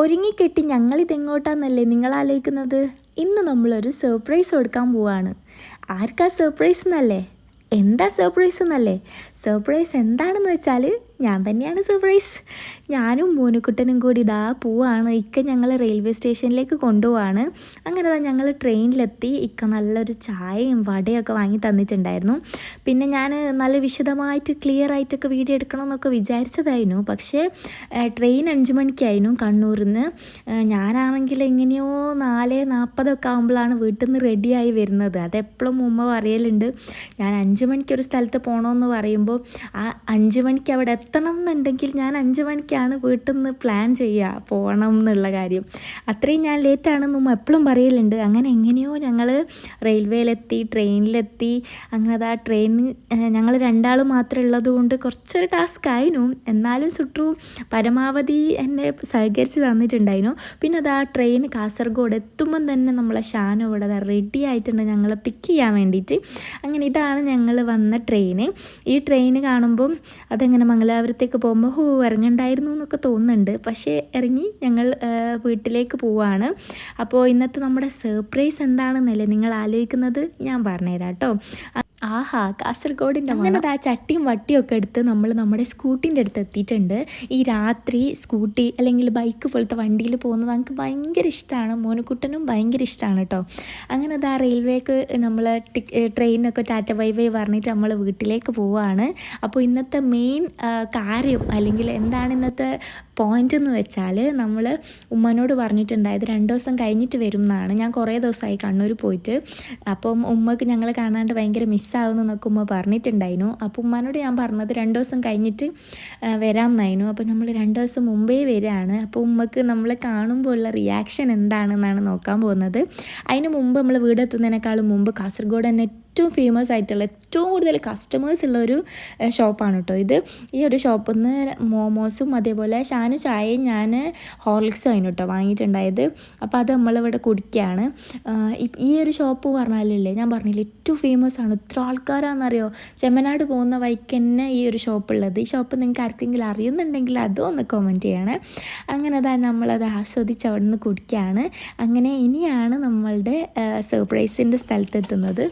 ഒരുങ്ങിക്കെട്ടി ഞങ്ങളിതെങ്ങോട്ടാന്നല്ലേ നിങ്ങൾ ആലോചിക്കുന്നത്? ഇന്ന് നമ്മളൊരു സർപ്രൈസ് കൊടുക്കാൻ പോവാണ്. ആർക്കാ സർപ്രൈസ് എന്നല്ലേ? എന്താ സർപ്രൈസ് എന്നല്ലേ? സർപ്രൈസ് എന്താണെന്ന് വെച്ചാൽ ഞാൻ തന്നെയാണ് സർപ്രൈസ്. ഞാനും മോനുക്കുട്ടനും കൂടി ഇതാ പോവാണ്. ഇക്ക ഞങ്ങൾ റെയിൽവേ സ്റ്റേഷനിലേക്ക് കൊണ്ടുപോവാണ്. അങ്ങനെ ഞങ്ങൾ ട്രെയിനിലെത്തി. ഇക്ക നല്ലൊരു ചായയും വടയൊക്കെ വാങ്ങി തന്നിട്ടുണ്ടായിരുന്നു. പിന്നെ ഞാൻ നല്ല വിശദമായിട്ട് ക്ലിയർ ആയിട്ടൊക്കെ വീഡിയോ എടുക്കണമെന്നൊക്കെ വിചാരിച്ചതായിരുന്നു. പക്ഷേ ട്രെയിൻ 5 മണിക്കായിരുന്നു കണ്ണൂരിൽ നിന്ന്. ഞാനാണെങ്കിൽ എങ്ങനെയോ 4:40 ആകുമ്പോഴാണ് വീട്ടിൽ നിന്ന് റെഡിയായി വരുന്നത്. അതെപ്പോഴും ഉമ്മ പറയലുണ്ട്, ഞാൻ 5 മണിക്കൊരു സ്ഥലത്ത് പോകണമെന്ന് പറയുമ്പോൾ ആ 5 മണിക്ക് അവിടെ എത്തണം എന്നുണ്ടെങ്കിൽ ഞാൻ 5 മണിക്കാണ് വീട്ടിൽ നിന്ന് പ്ലാൻ ചെയ്യുക പോകണം എന്നുള്ള കാര്യം. അത്രയും ഞാൻ ലേറ്റാണെന്നും എപ്പോഴും പറയലുണ്ട്. അങ്ങനെ എങ്ങനെയോ ഞങ്ങൾ റെയിൽവേയിലെത്തി, ട്രെയിനിലെത്തി. അങ്ങനെ അതാ ട്രെയിൻ ഞങ്ങൾ 2 മാത്രമേ ഉള്ളത് കൊണ്ട് കുറച്ചൊരു ടാസ്ക് ആയിരുന്നു. എന്നാലും സുട്രു പരമാവധി എന്നെ സഹകരിച്ച് തന്നിട്ടുണ്ടായിരുന്നു. പിന്നെ അതാ ട്രെയിൻ കാസർഗോഡ് എത്തുമ്പം തന്നെ നമ്മളെ ഷാനു ഇവിടെ റെഡി ആയിട്ടുണ്ട് ഞങ്ങളെ പിക്ക് ചെയ്യാൻ വേണ്ടിയിട്ട്. അങ്ങനെ ഇതാണ് ഞങ്ങൾ വന്ന ട്രെയിന്. ഈ ട്രെയിൻ കാണുമ്പം അതെങ്ങനെ മംഗലാപുരത്തേക്ക് പോകുമ്പോൾ ഇറങ്ങണ്ടായിരുന്നു എന്നൊക്കെ തോന്നുന്നുണ്ട്. പക്ഷേ ഇറങ്ങി ഞങ്ങൾ വീട്ടിലേക്ക് പോവാണ്. അപ്പോൾ ഇന്നത്തെ നമ്മുടെ സർപ്രൈസ് എന്താണെന്നല്ലേ നിങ്ങൾ ആലോചിക്കുന്നത്? ഞാൻ പറഞ്ഞുതരാം കേട്ടോ. ആഹാ, കാസർഗോഡിൻ്റെ അങ്ങനെ ആ ചട്ടിയും വട്ടിയും ഒക്കെ എടുത്ത് നമ്മൾ നമ്മുടെ സ്കൂട്ടീൻ്റെ അടുത്ത് എത്തിയിട്ടുണ്ട്. ഈ രാത്രി സ്കൂട്ടി അല്ലെങ്കിൽ ബൈക്ക് പോലത്തെ വണ്ടിയിൽ പോകുന്നത് നമുക്ക് ഭയങ്കര ഇഷ്ടമാണ്. മോനുക്കുട്ടനും ഭയങ്കര ഇഷ്ടമാണ് കേട്ടോ. അങ്ങനെ ആ റെയിൽവേക്ക് നമ്മൾ ട്രെയിനൊക്കെ ടാറ്റ ബൈ ബൈ പറഞ്ഞിട്ട് നമ്മൾ വീട്ടിലേക്ക് പോവുകയാണ്. അപ്പോൾ ഇന്നത്തെ മെയിൻ കാര്യം അല്ലെങ്കിൽ എന്താണ് ഇന്നത്തെ പോയിൻ്റ് എന്ന് വെച്ചാൽ, നമ്മൾ ഉമ്മനോട് പറഞ്ഞിട്ടുണ്ടായത് 2 ദിവസം കഴിഞ്ഞിട്ട് വരും എന്നാണ്. ഞാൻ കുറേ ദിവസമായി കണ്ണൂർ പോയിട്ട്. അപ്പം ഉമ്മക്ക് ഞങ്ങൾ കാണാണ്ട് ഭയങ്കര മിസ്സാവുന്നൊക്കെ ഉമ്മ പറഞ്ഞിട്ടുണ്ടായിരുന്നു. അപ്പോൾ ഉമ്മനോട് ഞാൻ പറഞ്ഞത് 2 ദിവസം കഴിഞ്ഞിട്ട് വരാം എന്നായിരുന്നു. അപ്പോൾ നമ്മൾ 2 ദിവസം മുമ്പേ വരികയാണ്. അപ്പോൾ ഉമ്മക്ക് നമ്മളെ കാണുമ്പോൾ ഉള്ള റിയാക്ഷൻ എന്താണെന്നാണ് നോക്കാൻ പോകുന്നത്. അതിന് മുമ്പ് നമ്മൾ വീടെത്തുന്നതിനേക്കാളും മുമ്പ് കാസർഗോഡ് തന്നെ ഏറ്റവും ഫേമസ് ആയിട്ടുള്ള ഏറ്റവും കൂടുതൽ കസ്റ്റമേഴ്സ് ഉള്ള ഒരു ഷോപ്പാണ് കേട്ടോ ഇത്. ഈ ഒരു ഷോപ്പിൽ നിന്ന് മോമോസും അതേപോലെ ഷാനു ചായയും ഞാൻ ഹോർലിക്സും ആയിരുന്നു കേട്ടോ വാങ്ങിയിട്ടുണ്ടായത്. അപ്പോൾ അത് നമ്മളിവിടെ കുടിക്കുകയാണ്. ഈ ഒരു ഷോപ്പ് പറഞ്ഞാലല്ലേ, ഞാൻ പറഞ്ഞില്ലേ ഏറ്റവും ഫേമസ് ആണ്. ഇത്ര ആൾക്കാരാണെന്നറിയോ? ചെമ്മനാട് പോകുന്ന വഴിക്ക് തന്നെ ഈ ഒരു ഷോപ്പുള്ളത്. ഈ ഷോപ്പ് നിങ്ങൾക്ക് ആർക്കെങ്കിലും അറിയുന്നുണ്ടെങ്കിൽ അതും ഒന്ന് കമൻറ്റ് ചെയ്യണേ. അങ്ങനെ അതാ നമ്മളത് ആസ്വദിച്ച് അവിടെ നിന്ന് കുടിക്കുകയാണ്. അങ്ങനെ ഇനിയാണ് നമ്മളുടെ സർപ്രൈസിൻ്റെ സ്ഥലത്തെത്തുന്നത്.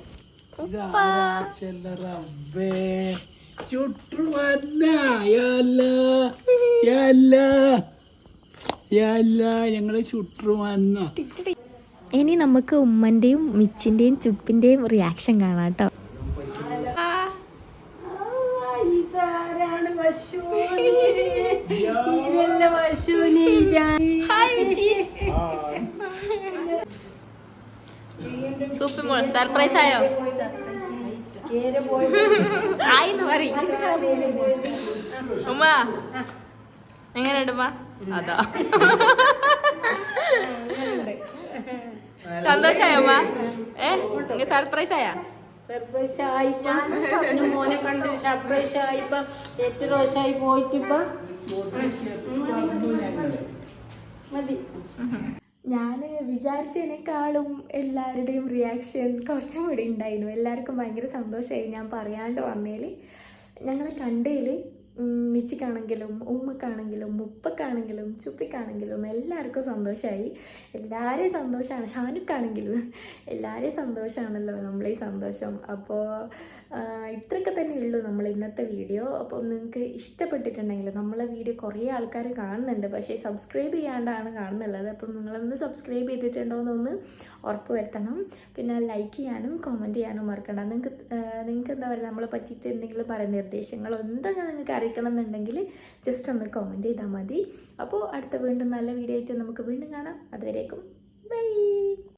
ഇനി നമുക്ക് ഉമ്മൻ്റെയും മിച്ചിൻ്റെയും ചുപ്പിൻ്റെയും റിയാക്ഷൻ കാണാം കേട്ടോ. സർപ്രൈസ് ആയോ? ഉമ്മ എങ്ങനെയുണ്ട്? അതാ സന്തോഷായമ്മ? സർപ്രൈസ് ആയാ? സർപ്രൈസ് ആയിപ്പോ മോനെ കണ്ട് സർപ്രൈസ് ആയിപ്പോ 8 ദിവസമായി പോയിട്ടിപ്പോ മതി. ഞാൻ വിചാരിച്ചതിനേക്കാളും എല്ലാവരുടെയും റിയാക്ഷൻ കുറച്ചും കൂടി ഉണ്ടായിരുന്നു. എല്ലാവർക്കും ഭയങ്കര സന്തോഷമായി ഞാൻ പറയാണ്ട് വന്നതിൽ. ഞങ്ങൾ കണ്ടതിൽ മിച്ചിക്കാണെങ്കിലും ഉമ്മക്കാണെങ്കിലും ഉപ്പക്കാണെങ്കിലും ചുപ്പിക്കാണെങ്കിലും എല്ലാവർക്കും സന്തോഷമായി. എല്ലാവരെയും സന്തോഷമാണ്. ഷാനുക്കാണെങ്കിലും എല്ലാവരെയും സന്തോഷമാണല്ലോ നമ്മളീ സന്തോഷം. അപ്പോൾ ഇത്രയൊക്കെ തന്നെ ഉള്ളൂ നമ്മൾ ഇന്നത്തെ വീഡിയോ. അപ്പോൾ നിങ്ങൾക്ക് ഇഷ്ടപ്പെട്ടിട്ടുണ്ടെങ്കിൽ, നമ്മളെ വീഡിയോ കുറേ ആൾക്കാർ കാണുന്നുണ്ട് പക്ഷേ സബ്സ്ക്രൈബ് ചെയ്യാണ്ടാണ് കാണുന്നുള്ളത്. അപ്പം നിങ്ങളൊന്ന് സബ്സ്ക്രൈബ് ചെയ്തിട്ടുണ്ടോയെന്നൊന്ന് ഉറപ്പ് വരുത്തണം. പിന്നെ ലൈക്ക് ചെയ്യാനും കമൻറ്റ് ചെയ്യാനും മറക്കണ്ട. നിങ്ങൾക്ക് എന്താ പറയുക, നമ്മളെ പറ്റിയിട്ട് എന്തെങ്കിലും പറയുന്ന നിർദ്ദേശങ്ങളോ എന്തെങ്കിലും നിങ്ങൾക്ക് അറിയിക്കണം എന്നുണ്ടെങ്കിൽ ജസ്റ്റ് ഒന്ന് കമൻറ്റ് ചെയ്താൽ മതി. അപ്പോൾ അടുത്ത വീണ്ടും നല്ല വീഡിയോ ആയിട്ട് നമുക്ക് വീണ്ടും കാണാം. അതുവരേക്കും ബൈ.